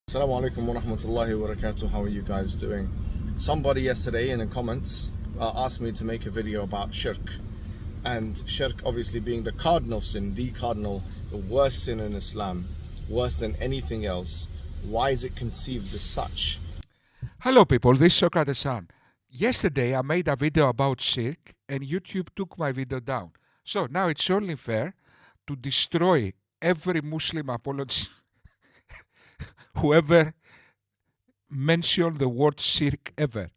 Assalamu alaikum wa rahmatullahi wa barakatuh. How are you guys doing? Somebody yesterday in the comments asked me to make a video about shirk. And shirk obviously being the cardinal sin, the worst sin in Islam, worse than anything else. Why is it conceived as such? Hello people, this is Socrates Son. Yesterday I made a video about Shirk and YouTube took my video down. So now it's only fair to destroy every Muslim apology whoever mentioned the word Shirk ever.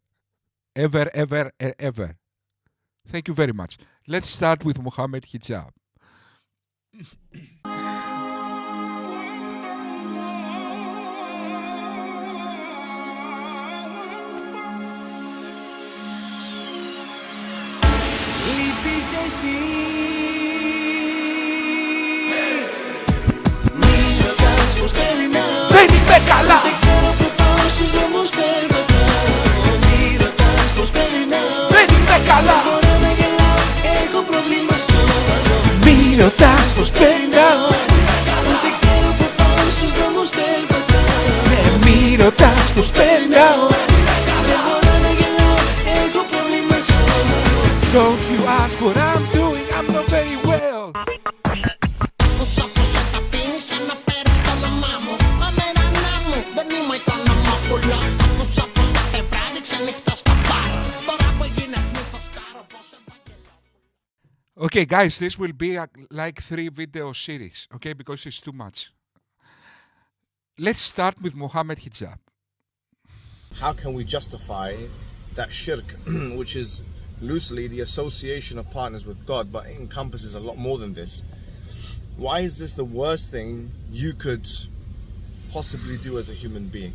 Ever. Thank you very much. Let's start with Mohammed Hijab. Δεν είμαι καλά! Δεν ξέρω που πάω στους δρόμους περπατάω. Μη ρωτάς πως περνάω. Δεν είμαι καλά! Δεν μπορώ να γελάω, έχω πρόβλημα σώματο. Μη ρωτάς πως περνάω. Δεν ξέρω που πάω στους δρόμους περπατάω. Ναι, μη ρωτάς πως περνάω. Δεν μπορώ να γελάω, έχω πρόβλημα σώματο. Don't you ask what I'm doing, I'm not very well. Okay guys, this will be like 3 video series, okay, because it's too much. Let's start with Mohammed Hijab. How can we justify that shirk, which is loosely the association of partners with God, but it encompasses a lot more than this? Why is this the worst thing you could possibly do as a human being?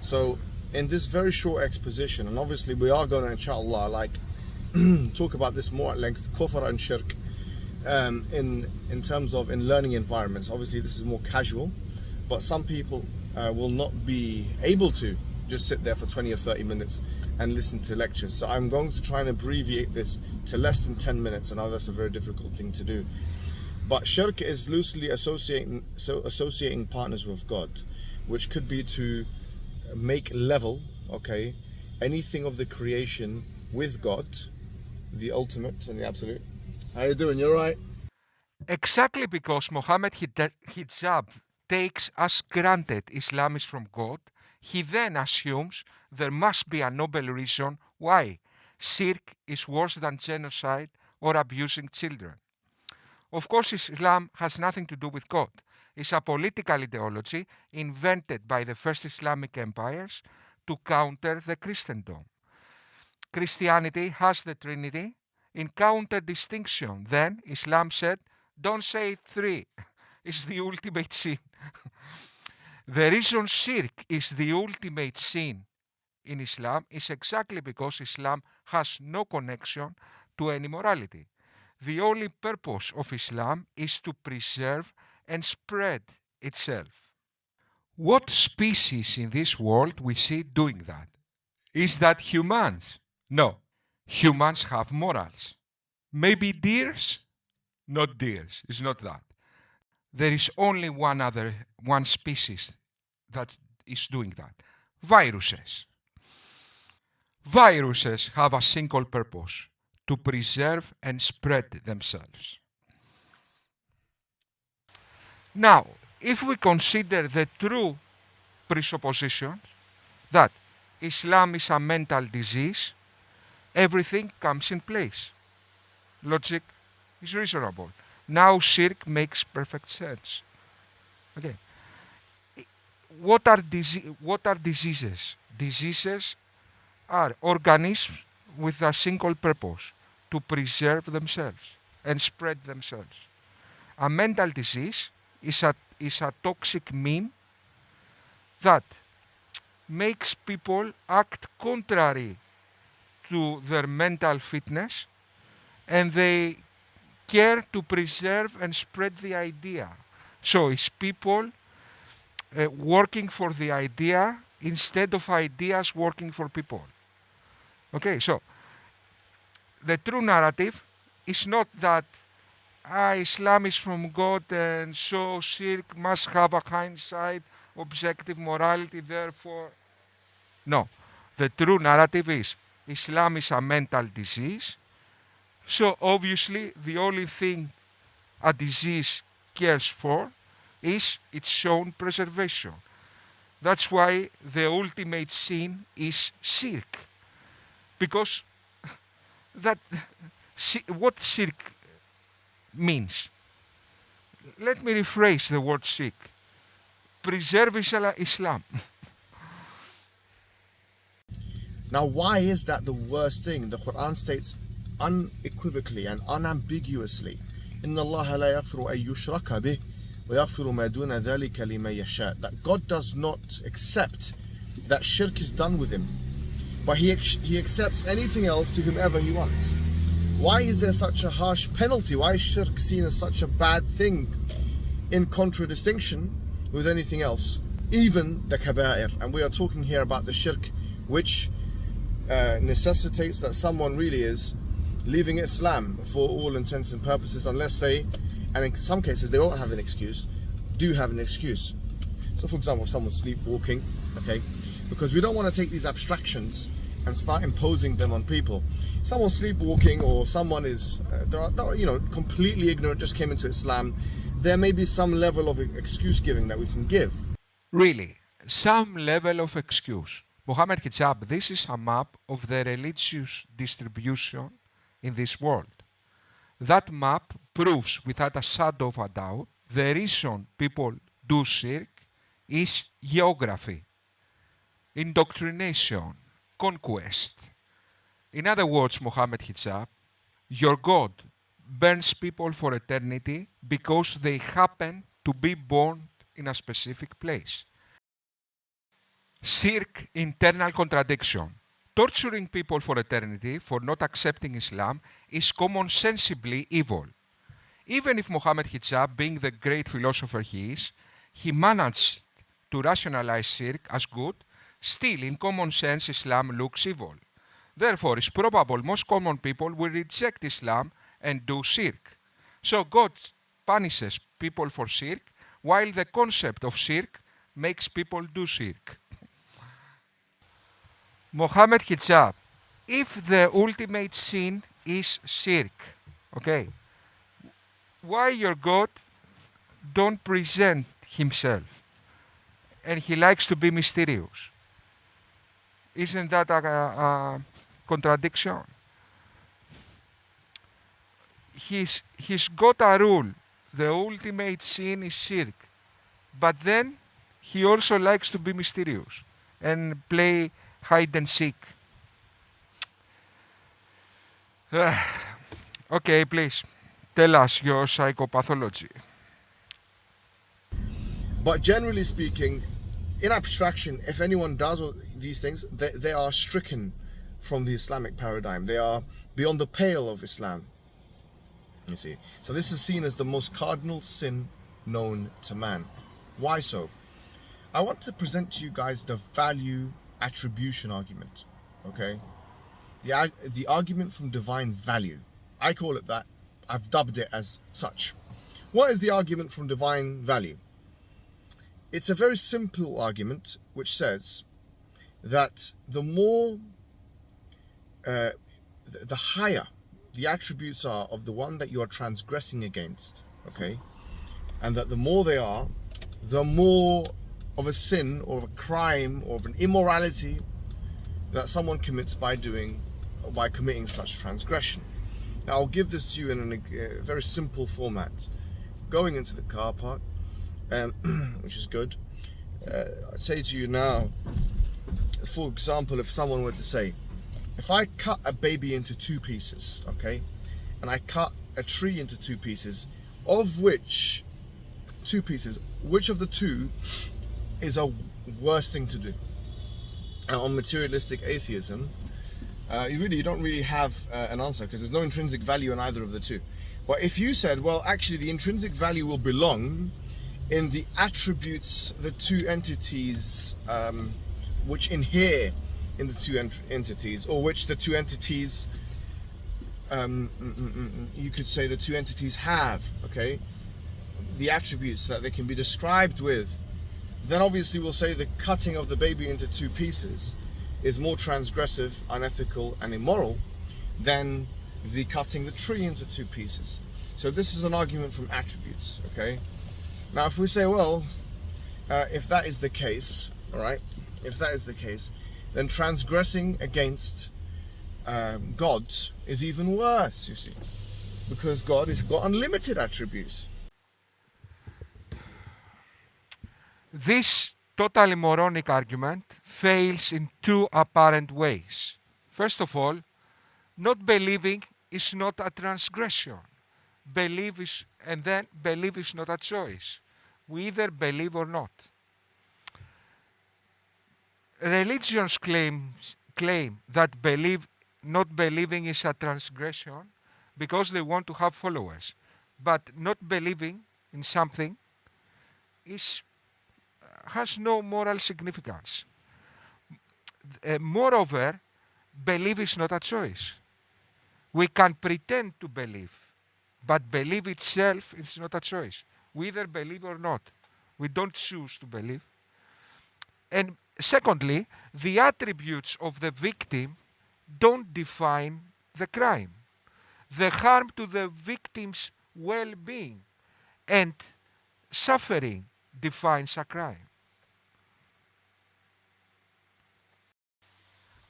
So in this very short exposition, and obviously we are going to, inshallah, talk about this more at length, kufr and shirk, in terms of in learning environments. Obviously this is more casual, but some people will not be able to just sit there for 20 or 30 minutes and listen to lectures. So I'm going to try and abbreviate this to less than 10 minutes. I know that's a very difficult thing to do. But shirk is loosely associating partners with God, which could be to make level, okay, anything of the creation with God, the ultimate and the absolute. How you doing? You alright? Exactly because Mohammed Hijab takes as granted Islam is from God, he then assumes there must be a noble reason why shirk is worse than genocide or abusing children. Of course, Islam has nothing to do with God. It's a political ideology invented by the first Islamic empires to counter the Christendom. Christianity has the Trinity. In counter-distinction, then Islam said, don't say 3. It's the ultimate sin. The reason shirk is the ultimate sin in Islam is exactly because Islam has no connection to any morality. The only purpose of Islam is to preserve and spread itself. What species in this world we see doing that? Is that humans? No. Humans have morals. Maybe deers? Not deers. It's not that. There is only one species that is doing that. Viruses. Viruses have a single purpose: to preserve and spread themselves. Now, if we consider the true presupposition that Islam is a mental disease, everything comes in place. Logic is reasonable. Now shirk makes perfect sense. Okay. What are diseases? Diseases are organisms with a single purpose: to preserve themselves and spread themselves. A mental disease is a toxic meme that makes people act contrary to their mental fitness, and they care to preserve and spread the idea. So it's people working for the idea instead of ideas working for people. Okay, so the true narrative is not that Islam is from God and so shirk must have a hindsight objective morality, therefore. No. The true narrative is Islam is a mental disease. So obviously the only thing a disease cares for is its own preservation. That's why the ultimate sin is shirk. Because that what shirk means. Let me rephrase the word shirk. Preserve Islam. Now, why is that the worst thing? The Quran states unequivocally and unambiguously, إِنَّ اللَّهَ لَا يَغْفِرُ أَن يُشْرَكَ بِهِ وَيَغْفِرُ مَا دُونَ ذَلِكَ لِمَن يَشَاءُ. That God does not accept that shirk is done with him, but he accepts anything else to whomever he wants. Why is there such a harsh penalty? Why is shirk seen as such a bad thing in contradistinction with anything else, even the kaba'ir? And we are talking here about the shirk which necessitates that someone really is leaving Islam for all intents and purposes, unless they, and in some cases they won't have an excuse, do have an excuse. So for example, if someone's sleepwalking, okay, because we don't want to take these abstractions and start imposing them on people. Someone sleepwalking, or someone is completely ignorant, just came into Islam, there may be some level of excuse giving that we can give. Really, some level of excuse. Mohammed Hijab, this is a map of the religious distribution in this world. That map proves without a shadow of a doubt the reason people do shirk is geography, indoctrination, conquest. In other words, Mohammed Hijab, your God burns people for eternity because they happen to be born in a specific place. Shirk, internal contradiction. Torturing people for eternity for not accepting Islam is commonsensibly evil. Even if Mohammed Hijab, being the great philosopher he is, he managed to rationalize shirk as good, still in common sense Islam looks evil. Therefore, it's probable most common people will reject Islam and do shirk. So God punishes people for shirk, while the concept of shirk makes people do shirk. Mohammed Hijab, if the ultimate sin is shirk, okay, why your God don't present himself? And he likes to be mysterious. Isn't that a contradiction? He's got a rule. The ultimate sin is shirk. But then he also likes to be mysterious and play hide and seek. Okay, please, tell us your psychopathology. But generally speaking, in abstraction, if anyone does all these things, they are stricken from the Islamic paradigm. They are beyond the pale of Islam. You see. So this is seen as the most cardinal sin known to man. Why so? I want to present to you guys the value attribution argument. Okay? The argument from divine value. I call it that. I've dubbed it as such. What is the argument from divine value? It's a very simple argument which says that the more, the higher the attributes are of the one that you are transgressing against, okay, and that the more they are, the more of a sin or of a crime or of an immorality that someone commits by committing such transgression. Now I'll give this to you in a very simple format. Going into the car park, which is good. I say to you now, for example, if someone were to say, if I cut a baby into two pieces, okay, and I cut a tree into two pieces, of which of the two is a worse thing to do? And on materialistic atheism, you don't really have an answer, because there's no intrinsic value in either of the two. But if you said, well, actually the intrinsic value will belong in the attributes, the two entities which inhere in the two entities, or which the two entities, you could say the two entities have, okay, the attributes that they can be described with, then obviously we'll say the cutting of the baby into two pieces is more transgressive, unethical, and immoral than the cutting the tree into two pieces. So this is an argument from attributes, okay? Now if we say, well, if that is the case, all right, if that is the case, then transgressing against God is even worse, you see, because God has got unlimited attributes. This totally moronic argument fails in two apparent ways. First of all, not believing is not a transgression. Believe is not a choice. We either believe or not. Religions claim that not believing is a transgression because they want to have followers. But not believing in something has no moral significance. Moreover, belief is not a choice. We can pretend to believe, but belief itself is not a choice. We either believe or not. We don't choose to believe. And secondly, the attributes of the victim don't define the crime. The harm to the victim's well-being and suffering defines a crime.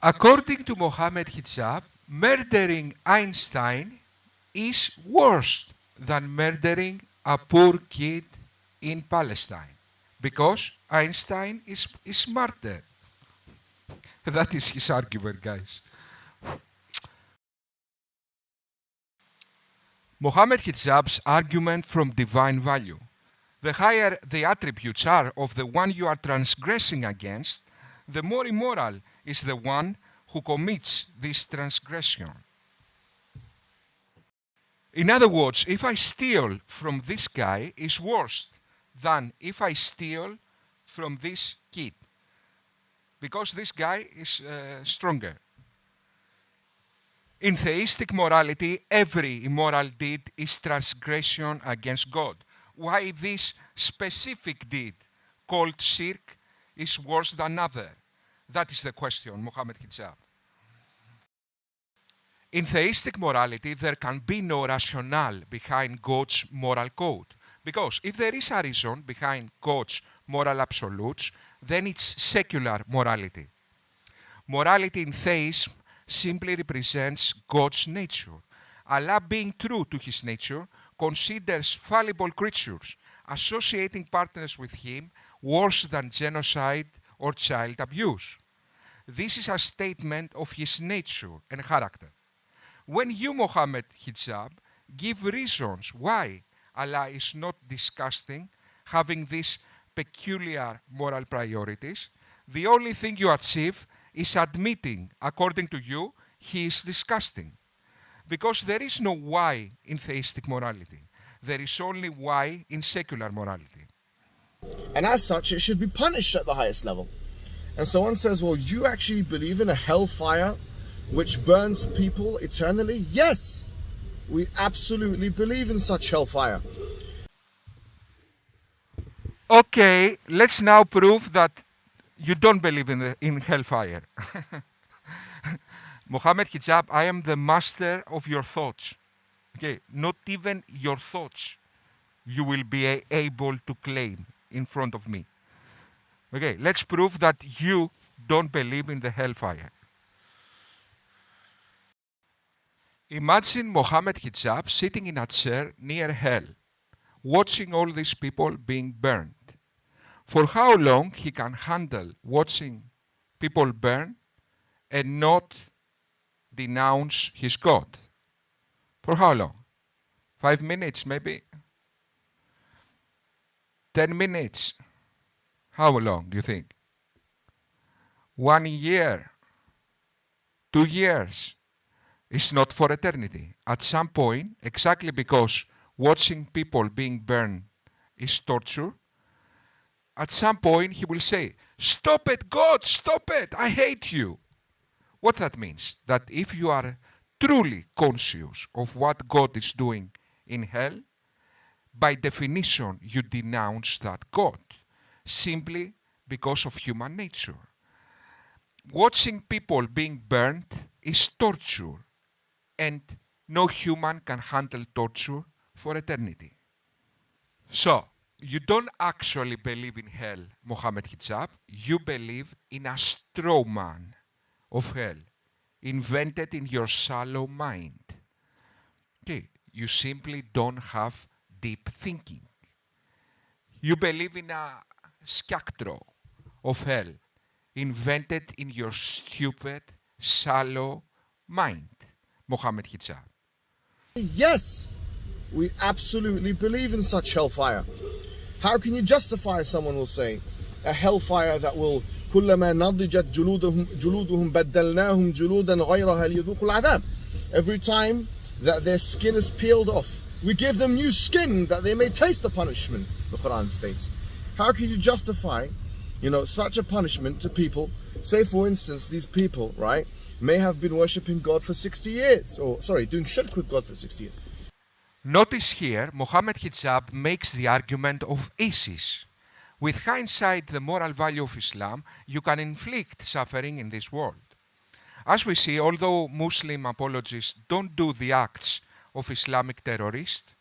According to Mohammed Hijab, murdering Einstein is worse than murdering a poor kid in Palestine because Einstein is smarter. That is his argument, guys. Mohammed Hijab's argument from divine value. The higher the attributes are of the one you are transgressing against, the more immoral is the one who commits this transgression. In other words, if I steal from this guy, it's worse than if I steal from this kid, because this guy is stronger. In theistic morality, every immoral deed is transgression against God. Why this specific deed, called Shirk, is worse than other? That is the question, Mohammed Hijab. In theistic morality, there can be no rationale behind God's moral code. Because if there is a reason behind God's moral absolutes, then it's secular morality. Morality in theism simply represents God's nature. Allah, being true to his nature, considers fallible creatures associating partners with him worse than genocide or child abuse. This is a statement of his nature and character. When you, Mohammed Hijab, give reasons why Allah is not disgusting, having these peculiar moral priorities, the only thing you achieve is admitting, according to you, he is disgusting. Because there is no why in theistic morality. There is only why in secular morality. And as such, it should be punished at the highest level. And someone says, well, you actually believe in a hellfire which burns people eternally? Yes, we absolutely believe in such hellfire. Okay, let's now prove that you don't believe in hellfire. Mohammed Hijab, I am the master of your thoughts. Okay, not even your thoughts you will be able to claim in front of me. Okay, let's prove that you don't believe in the hellfire. Imagine Mohammed Hijab sitting in a chair near hell, watching all these people being burned. For how long he can handle watching people burn and not denounce his God? For how long? 5 minutes, maybe? 10 minutes? How long do you think? 1 year? 2 years? It's not for eternity. At some point, exactly because watching people being burned is torture, at some point he will say, "Stop it, God, stop it, I hate you." What that means? That if you are truly conscious of what God is doing in hell, by definition you denounce that God. simply because of human nature. Watching people being burnt is torture, and no human can handle torture for eternity. So, you don't actually believe in hell, Mohammed Hijab. You believe in a straw man of hell, invented in your shallow mind. Okay, you simply don't have deep thinking. You believe in a scarecrow of hell, invented in your stupid, shallow mind, Mohammed Hijab. Yes, we absolutely believe in such hellfire. How can you justify, someone will say, a hellfire that will كلما نضجت جلودهم بدلناهم جلودا غيرها ليذوقوا العذاب. Every time that their skin is peeled off, we give them new skin that they may taste the punishment, the Quran states. How can you justify, such a punishment to people? Say, for instance, these people, right, may have been worshipping God for 60 years, doing shirk with God for 60 years. Notice here, Mohammed Hijab makes the argument of ISIS. With hindsight, the moral value of Islam, you can inflict suffering in this world. As we see, although Muslim apologists don't do the acts of Islamic terrorists,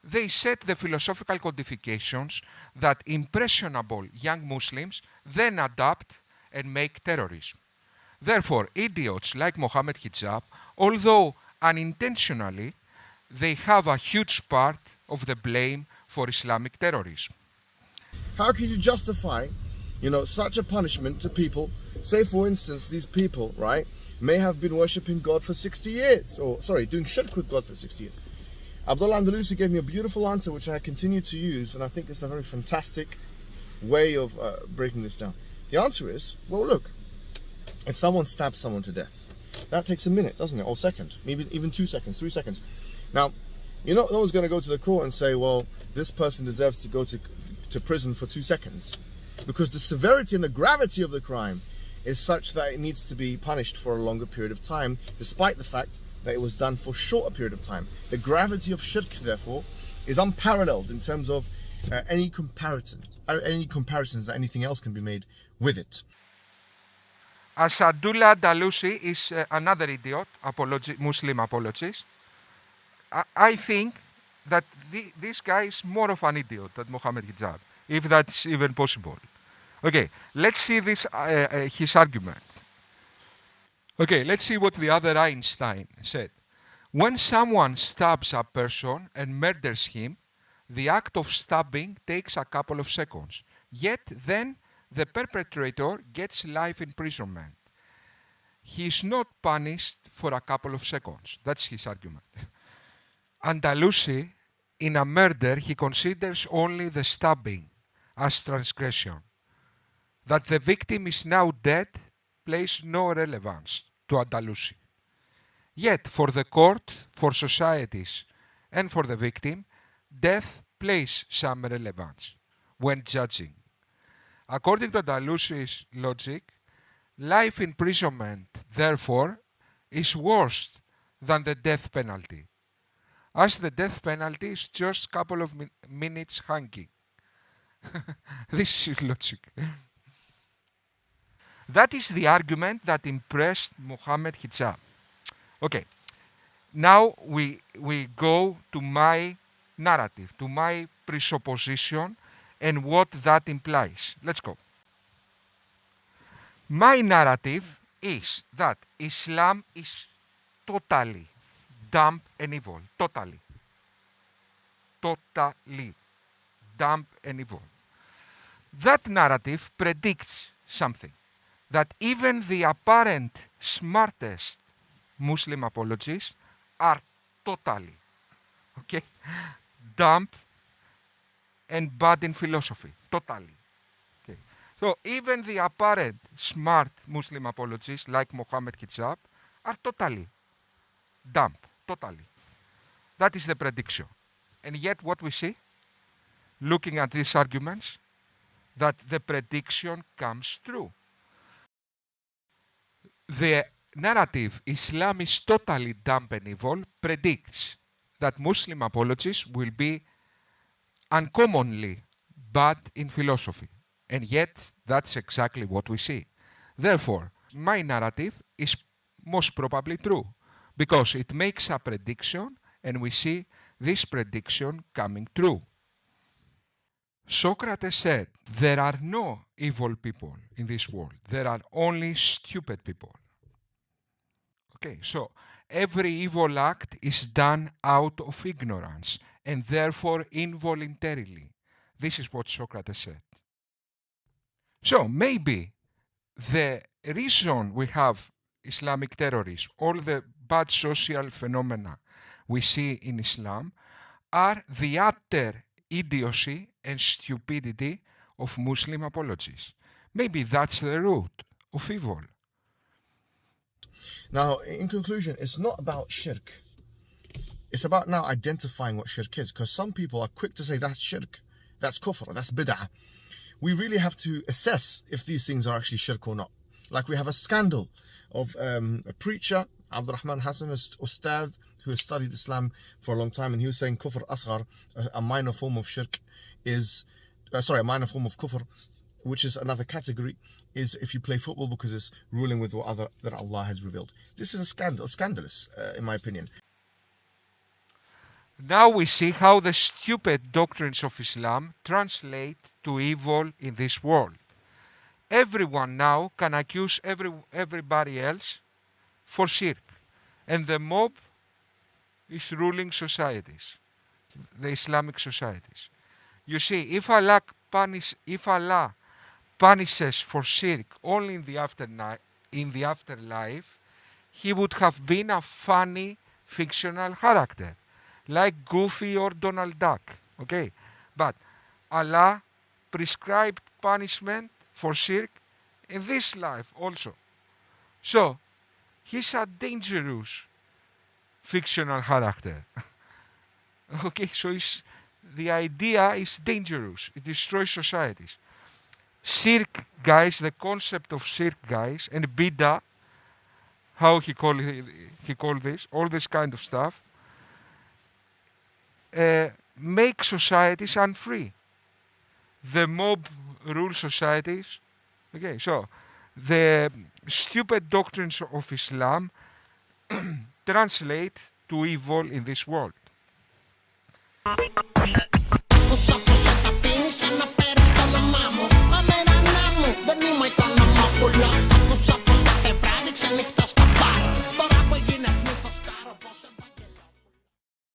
they set the philosophical codifications that impressionable young Muslims then adopt and make terrorism. Therefore, idiots like Mohammed Hijab, although unintentionally, they have a huge part of the blame for Islamic terrorism. How can you justify, such a punishment to people? Say, for instance, these people, right, may have been worshipping God for 60 years, doing shirk with God for 60 years. Abdullah Andalusi gave me a beautiful answer, which I continue to use, and I think it's a very fantastic way of breaking this down. The answer is, well, look, if someone stabs someone to death, that takes a minute, doesn't it, or second, maybe even 2 seconds, 3 seconds. Now, no one's going to go to the court and say, well, this person deserves to go to prison for 2 seconds, because the severity and the gravity of the crime is such that it needs to be punished for a longer period of time, despite the fact that it was done for a shorter period of time. The gravity of shirk, therefore, is unparalleled in terms of any comparisons that anything else can be made with it. As Abdullah Andalusi is another idiot, Muslim apologist, I think that this guy is more of an idiot than Mohammed Hijab, if that's even possible. Okay, let's see his argument. Okay, let's see what the other Einstein said. When someone stabs a person and murders him, the act of stabbing takes a couple of seconds. Yet then the perpetrator gets life imprisonment. He is not punished for a couple of seconds. That's his argument. Andalusi, in a murder, he considers only the stabbing as transgression. That the victim is now dead plays no relevance to Andalusi. Yet, for the court, for societies, and for the victim, death plays some relevance when judging. According to Andalusi's logic, life imprisonment, therefore, is worse than the death penalty, as the death penalty is just a couple of minutes hanging. This is logic. That is the argument that impressed Mohammed Hijab. Okay, now we go to my narrative, to my presupposition and what that implies. Let's go. My narrative is that Islam is totally dumb and evil. Totally. Totally dumb and evil. That narrative predicts something. That even the apparent smartest Muslim apologists are totally, dumb and bad in philosophy. Totally. Okay. So even the apparent smart Muslim apologists like Mohammed Hijab are totally dumb. Totally. That is the prediction. And yet what we see, looking at these arguments, that the prediction comes true. The narrative Islam is totally dumb and evil predicts that Muslim apologists will be uncommonly bad in philosophy. And yet, that's exactly what we see. Therefore, my narrative is most probably true because it makes a prediction and we see this prediction coming true. Socrates said, there are no evil people in this world. There are only stupid people. Okay, so every evil act is done out of ignorance and therefore involuntarily. This is what Socrates said. So maybe the reason we have Islamic terrorism, all the bad social phenomena we see in Islam, are the utter idiocy and stupidity of Muslim apologists. Maybe that's the root of evil. Now, in conclusion, it's not about shirk. It's about now identifying what shirk is, because some people are quick to say that's shirk, that's kufr, that's bid'ah. We really have to assess if these things are actually shirk or not. Like we have a scandal of a preacher, Abdurrahman Hassan, Ustad, who has studied Islam for a long time, and he was saying kufr asghar, a minor form of shirk, is, a minor form of kufr, which is another category, is if you play football because it's ruling with what other that Allah has revealed. This is scandalous, in my opinion. Now we see how the stupid doctrines of Islam translate to evil in this world. Everyone now can accuse everybody else for shirk, and the mob is ruling societies, the Islamic societies. You see, if Allah punishes for shirk only in the afterlife, he would have been a funny fictional character, like Goofy or Donald Duck. Okay, but Allah prescribed punishment for shirk in this life also. So he's a dangerous fictional character. Okay, so the idea is dangerous. It destroys societies. Shirk, guys, the concept of shirk, guys, and bid'ah, how he called this, all this kind of stuff, make societies unfree. The mob rule societies. Okay, so the stupid doctrines of Islam translate to evil in this world.